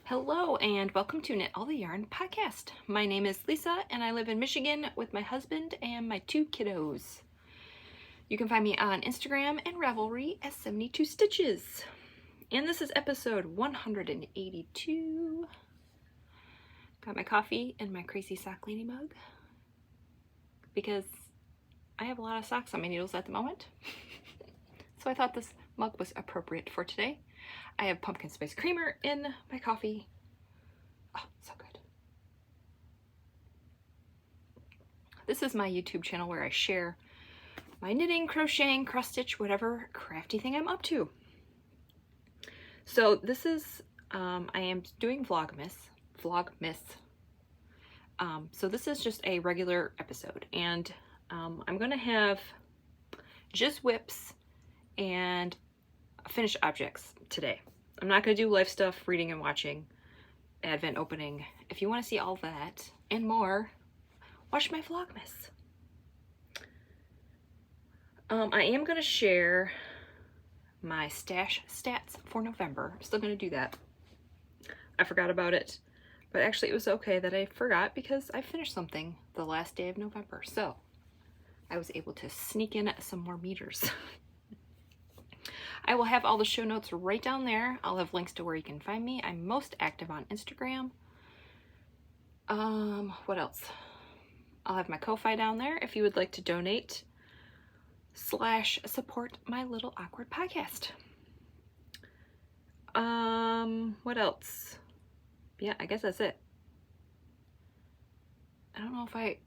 Hello and welcome to Knit All the Yarn podcast. My name is Lisa and I live in Michigan with my husband and my two kiddos. You can find me on Instagram and Ravelry as 72 Stitches. And this is episode 182. Got my coffee and my crazy sock cleaning mug because I have a lot of socks on my needles at the moment. So I thought this mug was appropriate for today. I have pumpkin spice creamer in my coffee. Oh, so good. This is my YouTube channel where I share my knitting, crocheting, cross stitch, whatever crafty thing I'm up to. So this is, I am doing Vlogmas. So this is just a regular episode, and I'm gonna have just whips and finished objects today. I'm not going to do life stuff, reading and watching, advent opening. If you want to see all that and more, watch my Vlogmas. I am going to share my stash stats for November. I'm still going to do that. I forgot about it, but actually it was okay that I forgot because I finished something the last day of November. So I was able to sneak in some more meters. I will have all the show notes right down there. I'll have links to where you can find me. I'm most active on Instagram. What else? I'll have my Ko-Fi down there if you would like to donate / support my little awkward podcast. What else? Yeah, I guess that's it. I don't know if I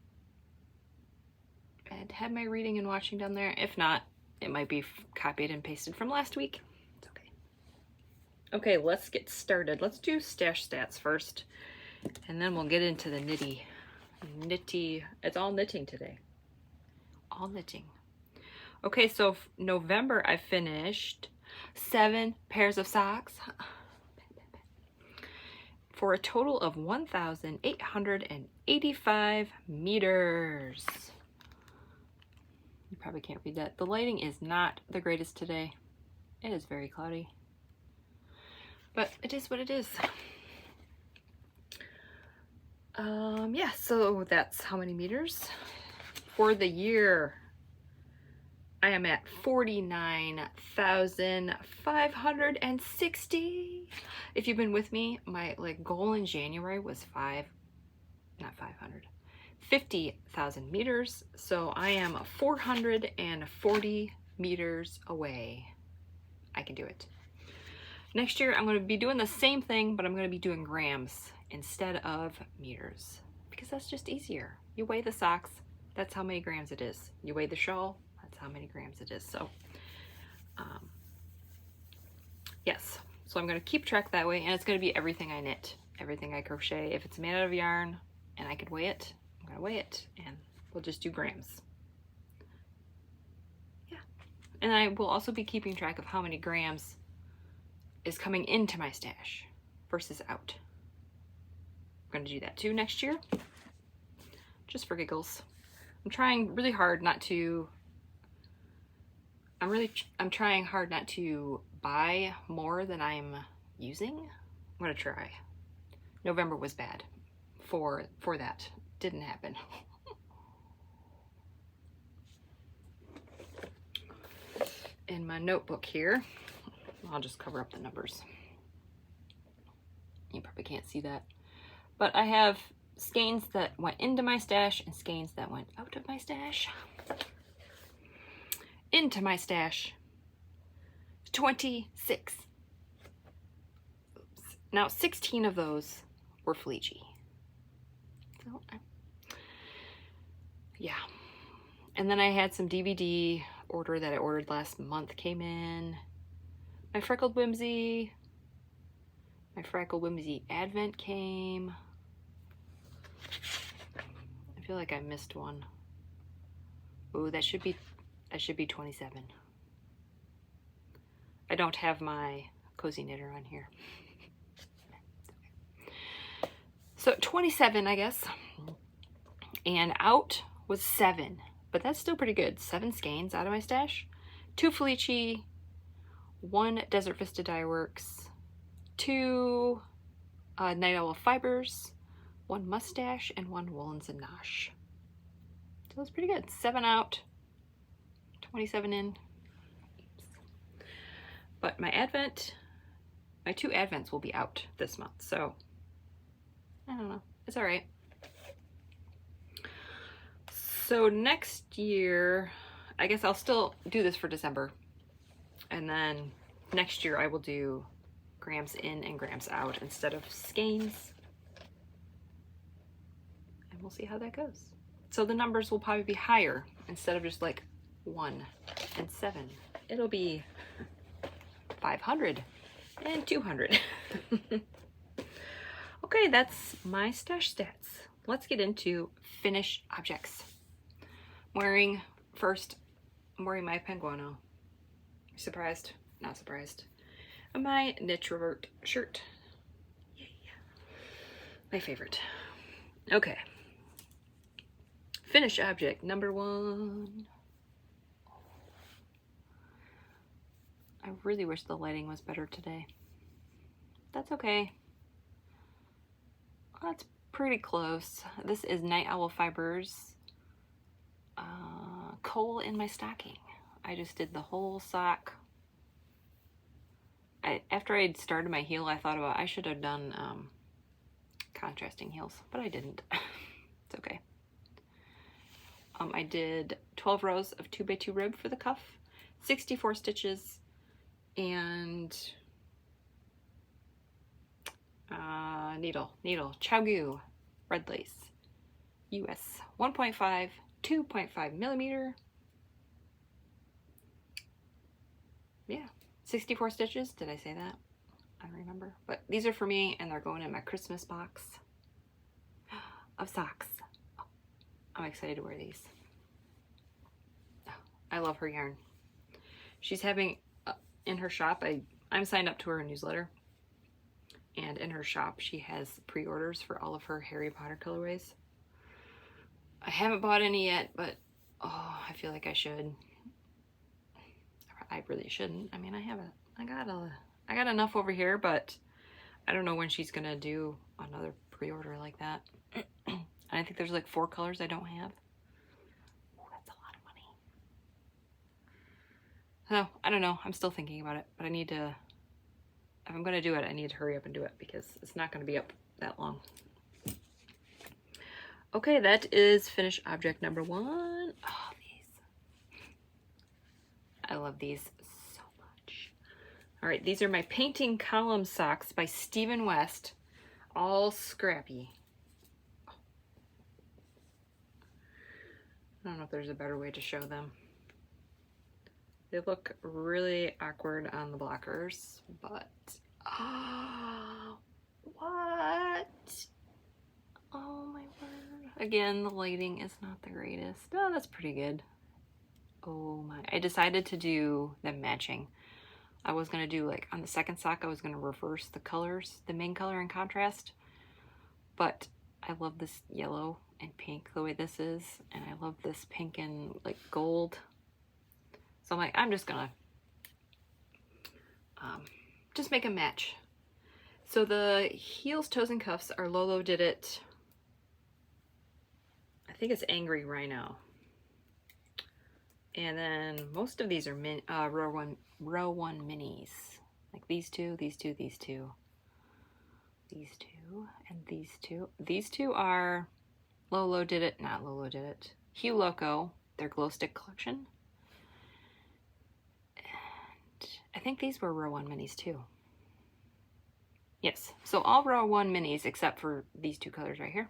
had my reading and watching down there. If not, it might be copied and pasted from last week. It's okay. Okay, let's get started. Let's do stash stats first, and then we'll get into the nitty. It's all knitting today. All knitting. Okay, so November I finished 7 pairs of socks for a total of 1,885 meters. You probably can't read that. The lighting is not the greatest today. It is very cloudy. But it is what it is. Yeah, so that's how many meters. For the year, I am at 49,560. If you've been with me, my goal in January was 50,000 meters, so I am 440 meters away. I can do it. Next year I'm going to be doing the same thing, but I'm going to be doing grams instead of meters because that's just easier. You weigh the socks, that's how many grams it is. You weigh the shawl, that's how many grams it is. So yes, so I'm going to keep track that way, and it's going to be everything I knit, everything I crochet. If it's made out of yarn and I could weigh it, I'm gonna weigh it, and we'll just do grams. Yeah, and I will also be keeping track of how many grams is coming into my stash versus out. I'm gonna do that too next year, just for giggles. I'm trying really hard not to. I'm trying hard not to buy more than I'm using. I'm gonna try. November was bad for that. Didn't happen. In my notebook here, I'll just cover up the numbers. You probably can't see that, but I have skeins that went into my stash and skeins that went out of my stash. Into my stash, 26. Oops. Now 16 of those were fleechy. So yeah, and then I had some DVD order that I ordered last month came in. My Freckled Whimsy Advent came. I feel like I missed one. Ooh, that should be 27. I don't have my Cozy Knitter on here. So 27, I guess. And out was 7, but that's still pretty good. 7 skeins out of my stash. 2 Felici, 1 Desert Vista Dye Works, 2 Night Owl Fibers, 1 Mustache, and 1 Woolens and Nosh. So it's pretty good. 7 out, 27 in. But my 2 Advents will be out this month, so I don't know. It's all right. So next year, I guess I'll still do this for December. And then next year I will do grams in and grams out instead of skeins. And we'll see how that goes. So the numbers will probably be higher instead of just like 1 and 7. It'll be 500 and 200. Okay, that's my stash stats. Let's get into finished objects. First, I'm wearing my Penguino. Surprised? Not surprised. And my Niche Revert shirt. Yay. My favorite. Okay. Finished object number 1. I really wish the lighting was better today. That's okay. That's pretty close. This is Night Owl Fibers Coal in My Stocking. I just did the whole sock. After I had started my heel, I thought about I should have done contrasting heels, but I didn't. It's okay. I did 12 rows of 2x2 rib for the cuff, 64 stitches, and needle, Chiaogoo, red lace, US 1.5, 2.5 millimeter. Yeah, 64 stitches. Did I say that? I don't remember. But these are for me, and they're going in my Christmas box of socks. Oh, I'm excited to wear these. Oh, I love her yarn. She's having, in her shop, I'm signed up to her newsletter. And in her shop, she has pre-orders for all of her Harry Potter colorways. I haven't bought any yet, but oh, I feel like I should. I really shouldn't. I mean, I got enough over here, but I don't know when she's gonna do another pre-order like that. And I think there's like 4 colors I don't have. Oh, that's a lot of money. So I don't know. I'm still thinking about it, but I need to. If I'm gonna do it, I need to hurry up and do it because it's not gonna be up that long. Okay, that is finished object number 1. Oh, these. I love these so much. All right, these are my painting column socks by Stephen West, all scrappy. I don't know if there's a better way to show them. They look really awkward on the blockers, but what? Oh my word. Again, the lighting is not the greatest. Oh, that's pretty good. Oh my. I decided to do them matching. I was going to do like on the second sock, I was going to reverse the colors, the main color and contrast. But I love this yellow and pink the way this is. And I love this pink and like gold. So I'm like, I'm just going to just make a match. So the heels, toes, and cuffs are Lolodidit. I think it's Angry Rhino. And then most of these are row one minis. Like these two, these two, these two. These two, and these two. These two are Lolodidit, not Lolodidit. Hue Loco, their glow stick collection. And I think these were row 1 minis too. Yes, so all row 1 minis except for these 2 colors right here.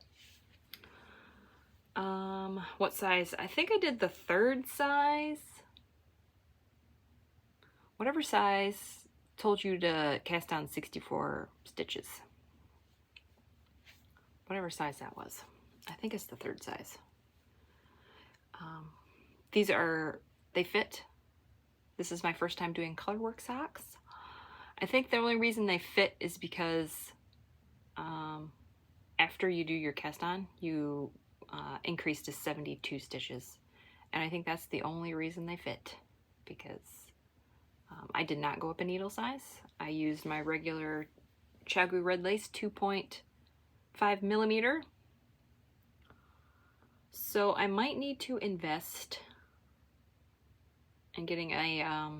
What size? I think I did the 3rd size. Whatever size told you to cast on 64 stitches. Whatever size that was. I think it's the 3rd size. These are, they fit. This is my first time doing colorwork socks. I think the only reason they fit is because after you do your cast on, you increase to 72 stitches. And I think that's the only reason they fit, because I did not go up a needle size. I used my regular Chiaogoo red lace, 2.5 millimeter. So I might need to invest in getting a,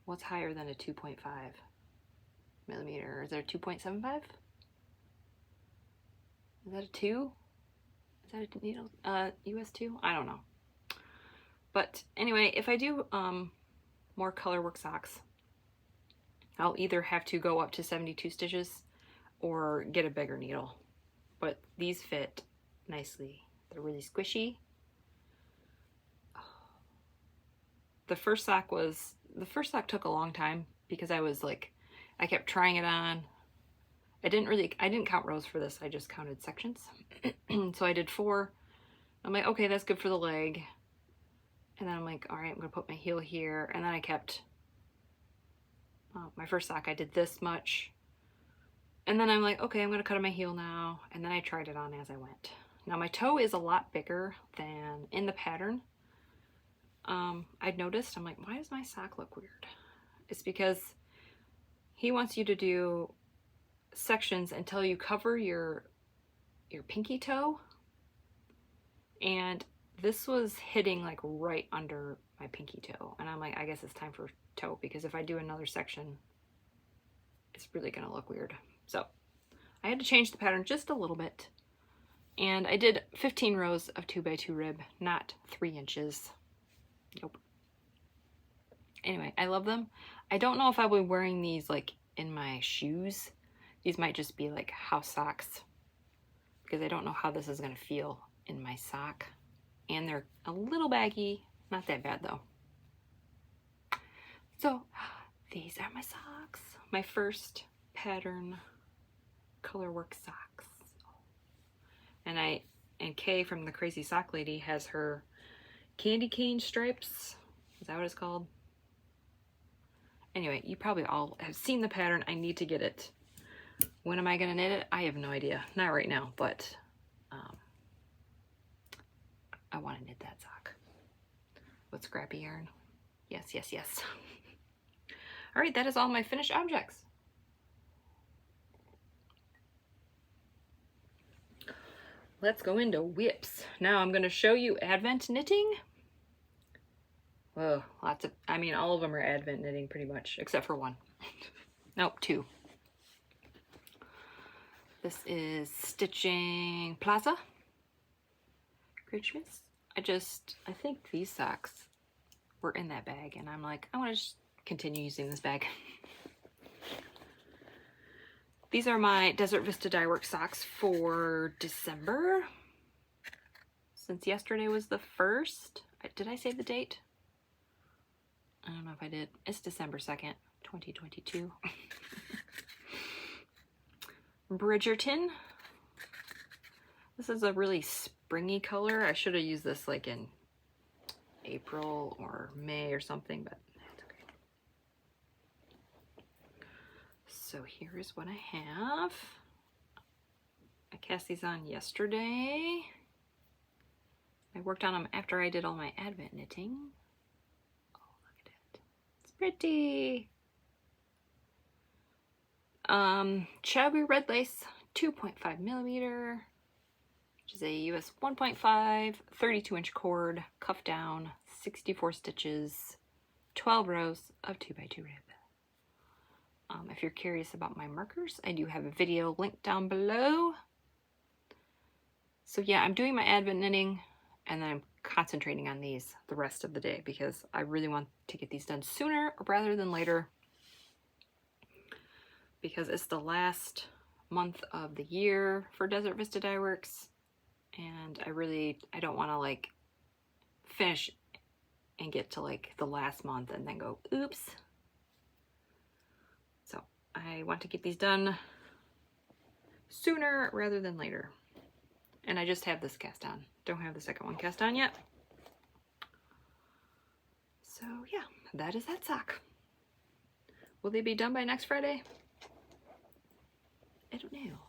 what's higher than a 2.5 millimeter? Is there a 2.75? Is that a 2? Is that a needle? US 2? I don't know. But anyway, if I do more colorwork socks, I'll either have to go up to 72 stitches or get a bigger needle. But these fit nicely. They're really squishy. The first sock took a long time because I kept trying it on. I didn't count rows for this. I just counted sections. So I did 4. I'm like, okay, that's good for the leg. And then I'm like, all right, I'm gonna put my heel here. And then I kept, my first sock, I did this much. And then I'm like, okay, I'm gonna cut on my heel now. And then I tried it on as I went. Now my toe is a lot bigger than in the pattern. I'd noticed, I'm like, why does my sock look weird? It's because he wants you to do sections until you cover your pinky toe. And this was hitting like right under my pinky toe. And I'm like, I guess it's time for toe, because if I do another section, it's really gonna look weird. So I had to change the pattern just a little bit. And I did 15 rows of 2x2 rib, not 3 inches. Nope. Anyway, I love them. I don't know if I'll be wearing these like in my shoes. These might just be like house socks, because I don't know how this is gonna feel in my sock. And they're a little baggy, not that bad though. So these are my socks. My first pattern colorwork socks. And Kay from the Crazy Sock Lady has her candy cane stripes. Is that what it's called? Anyway, you probably all have seen the pattern. I need to get it. When am I gonna knit it? I have no idea. Not right now, but I want to knit that sock with scrappy yarn. Yes, yes, yes. All right, that is all my finished objects. Let's go into whips. Now I'm going to show you Advent knitting. Whoa, all of them are Advent knitting pretty much, except for one. Nope, 2. This is Stitching Plaza. Christmas. I think these socks were in that bag, and I'm like, I want to just continue using this bag. These are my Desert Vista Dyeworks socks for December. Since yesterday was the 1st. Did I say the date? I don't know if I did. It's December 2nd, 2022. Bridgerton. This is a really springy color. I should have used this like in April or May or something, but that's okay. So here's what I have. I cast these on yesterday. I worked on them after I did all my Advent knitting. Oh, look at it. It's pretty. Chiaogoo red lace, 2.5 millimeter. Which is a US 1.5, 32-inch cord, cuff down, 64 stitches, 12 rows of 2x2 rib. If you're curious about my markers, I do have a video linked down below. So yeah, I'm doing my Advent knitting, and then I'm concentrating on these the rest of the day because I really want to get these done sooner rather than later, because it's the last month of the year for Desert Vista Dyeworks. And I don't want to like finish and get to like the last month and then go, oops. So I want to get these done sooner rather than later. And I just have this cast on. Don't have the second one cast on yet. So yeah, that is that sock. Will they be done by next Friday? I don't know.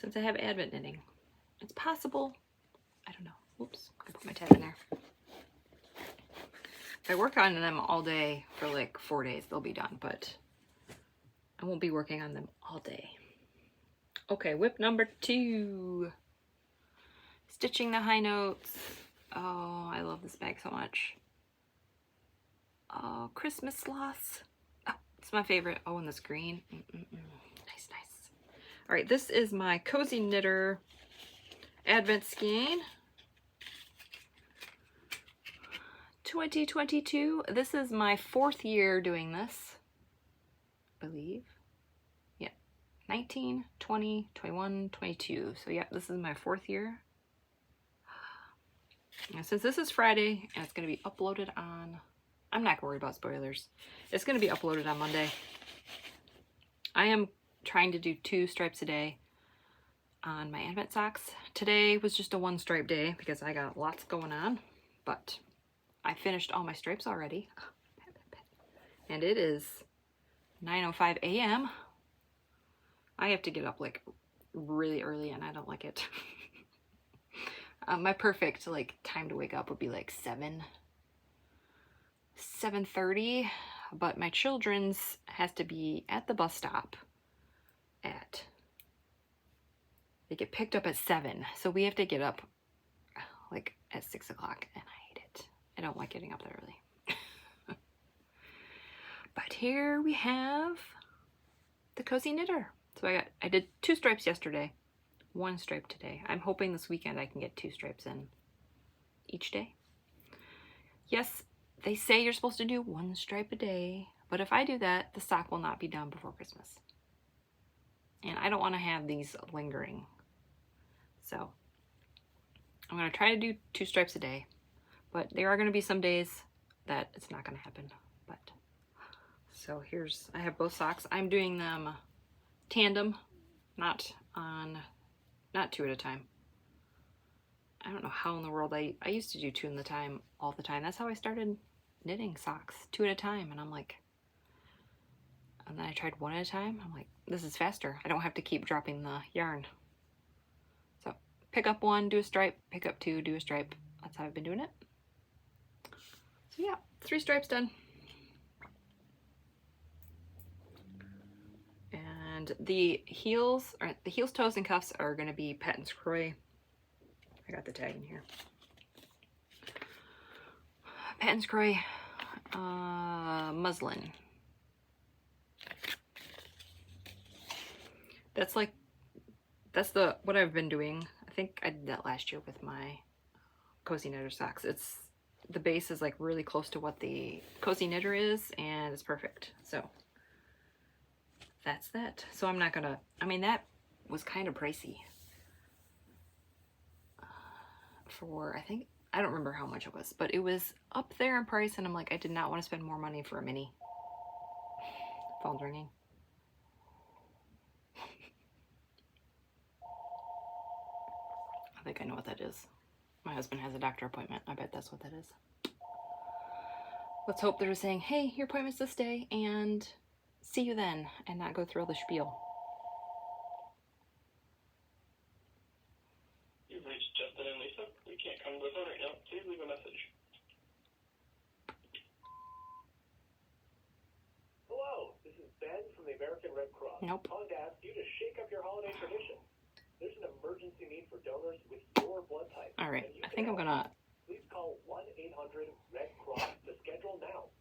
Since I have Advent knitting. It's possible. I don't know. Whoops. I put my tab in there. If I work on them all day for like 4 days, they'll be done. But I won't be working on them all day. Okay, whip number 2. Stitching the high notes. Oh, I love this bag so much. Oh, Christmas sloths. Oh, it's my favorite. Oh, and this green. Nice, nice. All right, this is my Cozy Knitter Advent Skein. 2022. This is my 4th year doing this, I believe. Yeah, 19, 20, 21, 22. So yeah, this is my 4th year. And since this is Friday and it's going to be uploaded on, I'm not going to worry about spoilers. It's going to be uploaded on Monday. I am trying to do 2 stripes a day on my Advent socks. Today was just a 1 stripe day because I got lots going on, but I finished all my stripes already. And it is 9:05 a.m. I have to get up like really early and I don't like it. My perfect like time to wake up would be like 7:30, but my children's has to be at the bus stop at, they get picked up at 7, so we have to get up like at 6 o'clock, and I hate it. I don't like getting up that early. But here we have the Cozy Knitter. So I did 2 stripes yesterday, 1 stripe today. I'm hoping this weekend I can get 2 stripes in each day. Yes, they say you're supposed to do 1 stripe a day, but if I do that, the sock will not be done before Christmas. And I don't want to have these lingering. So I'm going to try to do 2 stripes a day, but there are going to be some days that it's not going to happen. But so I have both socks. I'm doing them tandem, not 2 at a time. I don't know how in the world I used to do 2 all the time. That's how I started knitting socks, 2 at a time. And I'm like, and then I tried 1 at a time. I'm like, this is faster. I don't have to keep dropping the yarn. So pick up 1, do a stripe, pick up 2, do a stripe. That's how I've been doing it. So yeah, 3 stripes done. And the heels, toes, and cuffs are going to be Patons Kroy. I got the tag in here. Patons Kroy, Muslin. That's what I've been doing. I think I did that last year with my Cozy Knitter socks. The base is like really close to what the Cozy Knitter is, and it's perfect. So that's that. So I'm not gonna, that was kind of pricey. I don't remember how much it was, but it was up there in price, and I'm like, I did not want to spend more money for a mini. Phone's ringing. I think I know what that is. My husband has a doctor appointment. I bet that's what that is. Let's hope they're saying, hey, your appointment's this day, and see you then, and not go through all the spiel. You've reached Justin and Lisa. We can't come to the phone right now. Please leave a message. Hello, this is Ben from the American Red Cross. Nope. Calling to ask you to shake up your holiday tradition. There's an emergency need for donors with your blood type. All right, I think I'm gonna. Please call 1-800-RED-CROSS to schedule now.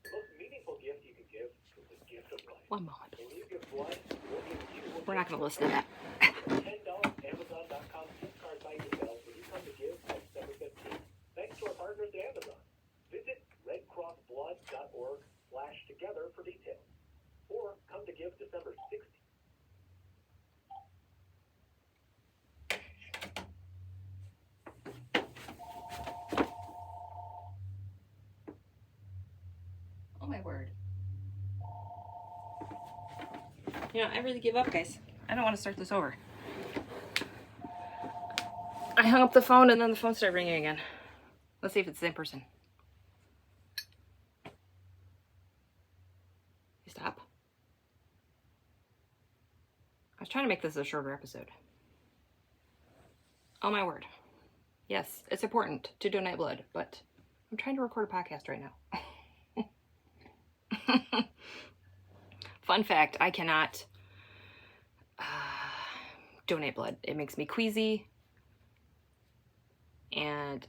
The most meaningful gift you can give is the gift of life. 1 moment. When you give blood, we'll give you. We're not gonna listen to that. $10 Amazon.com gift card by email when you come to give on December 15th. Thanks to our partners at Amazon. Visit redcrossblood.org/together for details. Or come to give December 16th. Oh my word. I really give up, guys. I don't want to start this over. I hung up the phone and then the phone started ringing again. Let's see if it's the same person. You stop. I was trying to make this a shorter episode. Oh my word. Yes, it's important to donate blood, but I'm trying to record a podcast right now. Fun fact, I cannot donate blood. It makes me queasy, and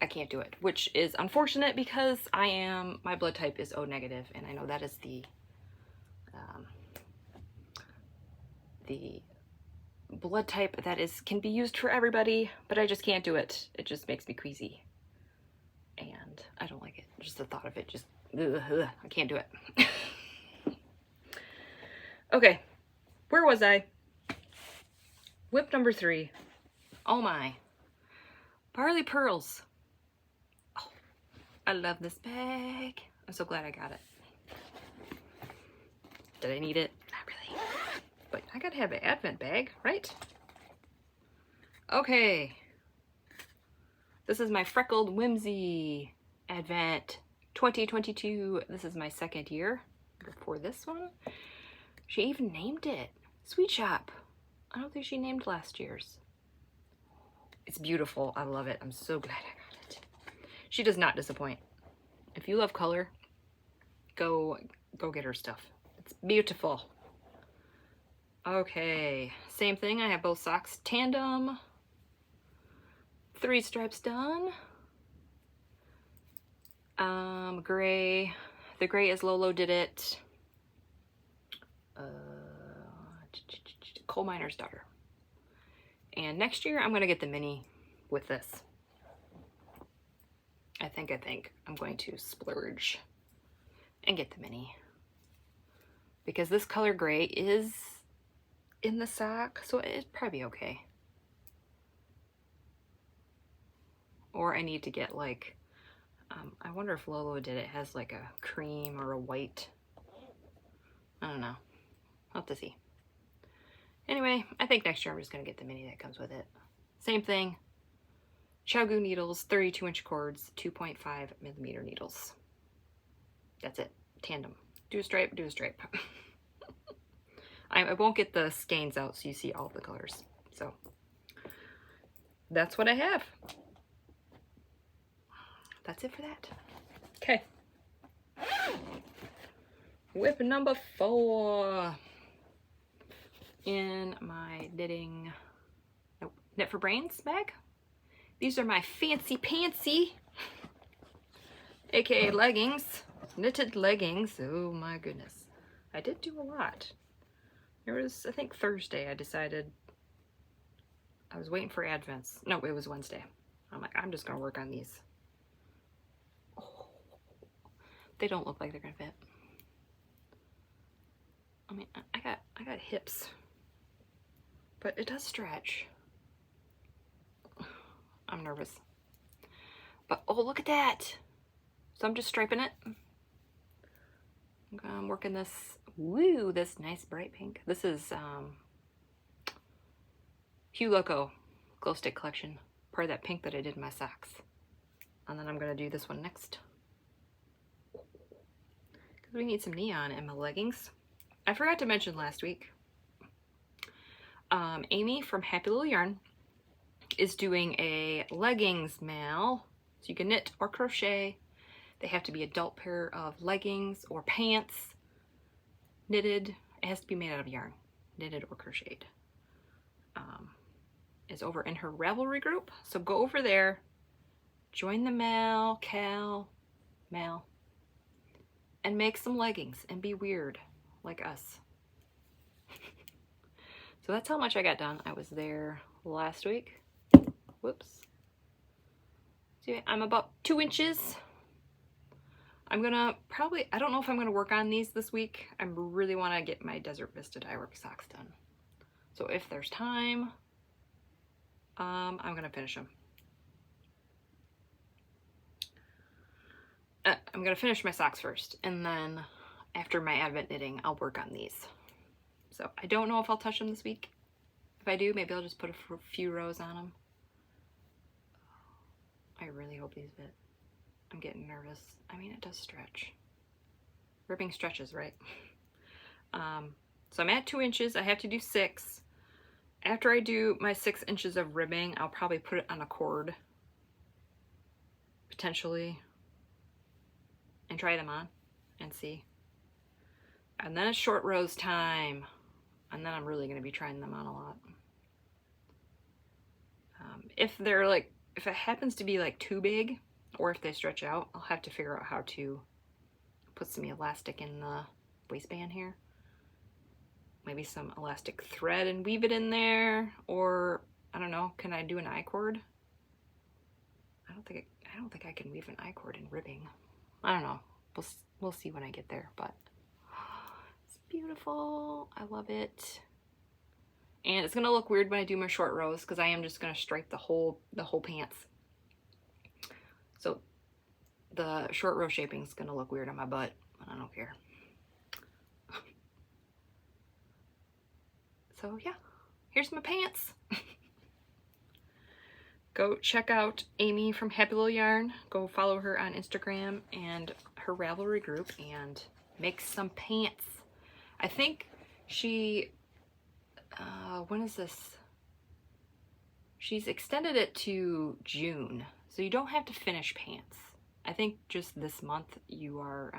I can't do it, which is unfortunate because my blood type is O negative, and I know that is the blood type that can be used for everybody, but I just can't do it. It just makes me queasy, and I don't like it. Just the thought of it, just ugh, I can't do it. Okay, where was I? Whip number 3. Oh my. Barley Pearls. Oh, I love this bag. I'm so glad I got it. Did I need it? Not really. But I gotta have an Advent bag, right? Okay. This is my Freckled Whimsy Advent 2022. This is my 2nd year before this one. She even named it. Sweet Shop. I don't think she named last year's. It's beautiful. I love it. I'm so glad I got it. She does not disappoint. If you love color, go get her stuff. It's beautiful. Okay, same thing. I have both socks tandem. 3 stripes done. Gray. The gray is Lolodidit. Coal miner's daughter. And next year I'm gonna get the mini with this. I think I'm going to splurge and get the mini, because this color gray is in the sock, so it'd probably be okay. Or I need to get like, I wonder if Lolodidit has like a cream or a white. I don't know. I'll have to see. Anyway, I think next year I'm just going to get the mini that comes with it. Same thing. Chiaogoo needles, 32-inch cords, 2.5mm needles. That's it. Tandem. Do a stripe, do a stripe. I won't get the skeins out so you see all of the colors. So that's what I have. That's it for that. Okay. Whip number 4 in my Knit for Brains bag. These are my fancy pantsy, aka leggings, knitted leggings. Oh my goodness. I did do a lot. There was, I think Thursday, I decided I was waiting for Advents. No, it was Wednesday. I'm like, I'm just gonna work on these. Oh, they don't look like they're gonna fit. I mean, I got hips, but it does stretch. I'm nervous. But oh, look at that. So I'm just striping it. I'm working this, woo, this nice bright pink. This is Hue Loco glow stick collection. Part of that pink that I did in my socks. And then I'm gonna do this one next, because we need some neon in my leggings. I forgot to mention last week, Amy from Happy Little Yarn is doing a leggings mail. So you can knit or crochet. They have to be adult pair of leggings or pants, knitted. It has to be made out of yarn, knitted or crocheted. Is over in her Ravelry group. So go over there, join the mail, and make some leggings and be weird like us. So that's how much I got done. I was there last week. Whoops. See, I'm about 2 inches. I'm gonna probably, I don't know if I'm gonna work on these this week. I really want to get my Desert Vista dyework socks done. So if there's time, I'm gonna finish them. I'm gonna finish my socks first, and then after my Advent knitting, I'll work on these. So I don't know if I'll touch them this week. If I do, maybe I'll just put a few rows on them. I really hope these fit. I'm getting nervous. I mean, it does stretch. Ribbing stretches, right? So I'm at 2 inches. I have to do 6. After I do my 6 inches of ribbing, I'll probably put it on a cord, potentially, and try them on and see. And then it's short rows time. And then I'm really going to be trying them on a lot. If they're like, if it happens to be like too big, or if they stretch out, I'll have to figure out how to put some elastic in the waistband here. Maybe some elastic thread and weave it in there, or I don't know, can I do an I-cord? I don't think I can weave an I-cord in ribbing. I don't know. We'll see when I get there, but it's beautiful. I love it. And it's gonna look weird when I do my short rows because I am just gonna stripe the whole pants. So the short row shaping is gonna look weird on my butt, but I don't care. So yeah, here's my pants. Go check out Amy from Happy Little Yarn. Go follow her on Instagram and her Ravelry group and make some pants. I think she, when is this? She's extended it to June, so you don't have to finish pants. I think just this month you are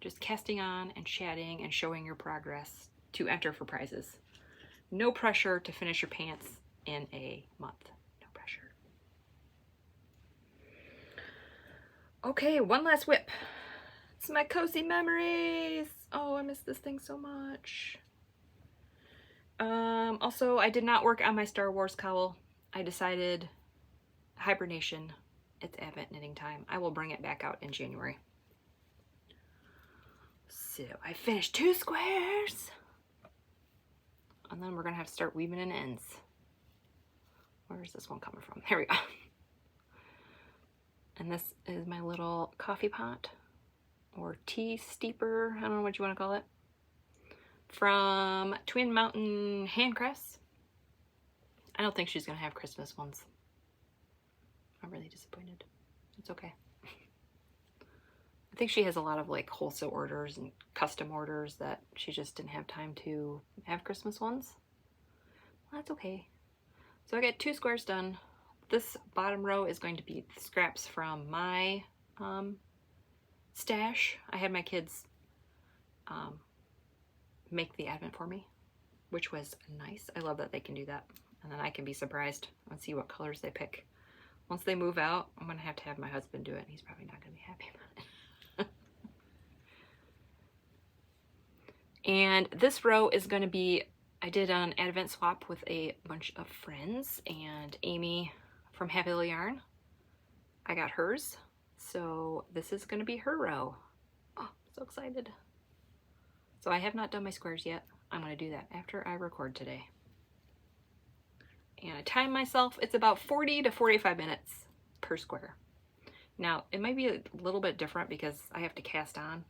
just casting on and chatting and showing your progress to enter for prizes. No pressure to finish your pants in a month. No pressure. Okay, one last whip. It's my cozy memories. Oh, I miss this thing so much. Also, I did not work on my Star Wars cowl. I decided hibernation. It's Advent knitting time. I will bring it back out in January. So I finished 2 squares. And then we're gonna have to start weaving in ends. Where is this one coming from? Here we go. And this is my little coffee pot or tea steeper. I don't know what you want to call it. From Twin Mountain Handcrafts. I don't think she's gonna have Christmas ones. I'm really disappointed. It's okay. I think she has a lot of like wholesale orders and custom orders that she just didn't have time to have Christmas ones. Well, that's okay. So I got 2 squares done. This bottom row is going to be scraps from my stash. I had my kids make the advent for me, which was nice. I love that they can do that. And then I can be surprised and see what colors they pick. Once they move out, I'm gonna have my husband do it. He's probably not gonna be happy about it. And this row is going to be, I did an advent swap with a bunch of friends, and Amy from Happy Little Yarn, I got hers. So this is going to be her row. Oh, so excited. So I have not done my squares yet. I'm going to do that after I record today. And I time myself, it's about 40 to 45 minutes per square. Now, it might be a little bit different because I have to cast on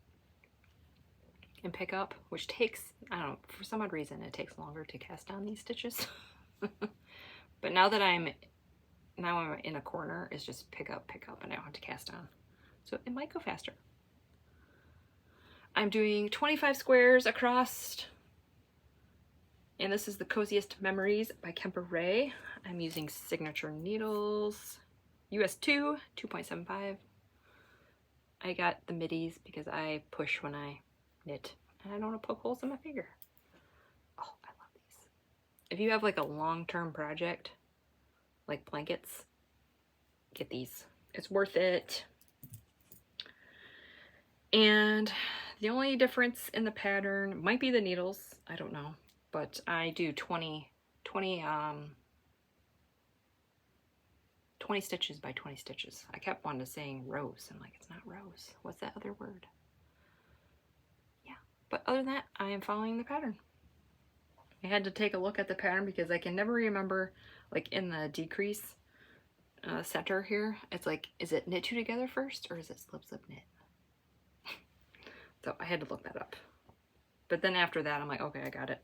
and pick up, which takes, I don't know, for some odd reason it takes longer to cast on these stitches. But now that I'm in a corner, it's just pick up, and I don't have to cast on. So it might go faster. I'm doing 25 squares across, and this is the Coziest Memories by Kemper Ray. I'm using signature needles, US 2, 2.75. I got the middies because I push when I knit and I don't want to poke holes in my finger. Oh, I love these. If you have like a long-term project, like blankets, get these. It's worth it. And the only difference in the pattern might be the needles. I don't know, but I do 20 stitches by 20 stitches. I kept wanting to saying rows. I'm like, it's not rows. What's that other word? Yeah, but other than that, I am following the pattern. I had to take a look at the pattern because I can never remember, like in the decrease center here, it's like, is it knit 2 together first or is it slip slip knit? So I had to look that up. But then after that, I'm like, okay, I got it.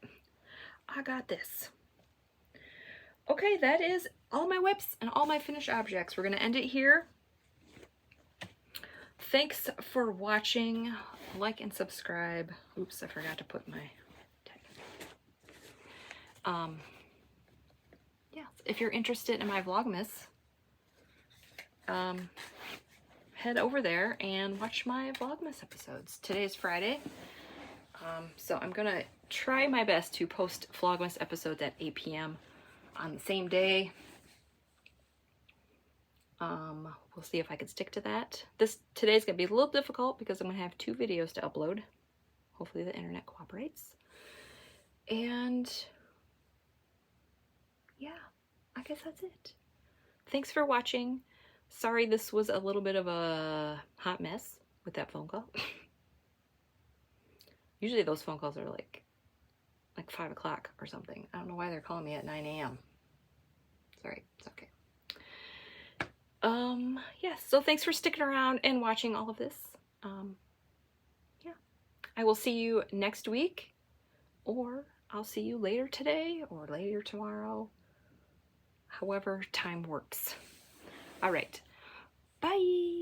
I got this. Okay, that is all my whips and all my finished objects. We're going to end it here. Thanks for watching. Like and subscribe. Oops, I forgot to put my tag. Yeah, if you're interested in my Vlogmas, head over there and watch my Vlogmas episodes. Today's Friday, So I'm gonna try my best to post Vlogmas episodes at 8 p.m. on the same day. We'll see if I can stick to that. Today's gonna be a little difficult because I'm gonna have 2 videos to upload. Hopefully the internet cooperates. And yeah, I guess that's it. Thanks for watching. Sorry this was a little bit of a hot mess with that phone call. Usually those phone calls are like 5 o'clock or something. I don't know why they're calling me at 9 a.m. Sorry, it's okay. Yeah, so thanks for sticking around and watching all of this. Yeah, I will see you next week, or I'll see you later today or later tomorrow, however time works. All right, bye.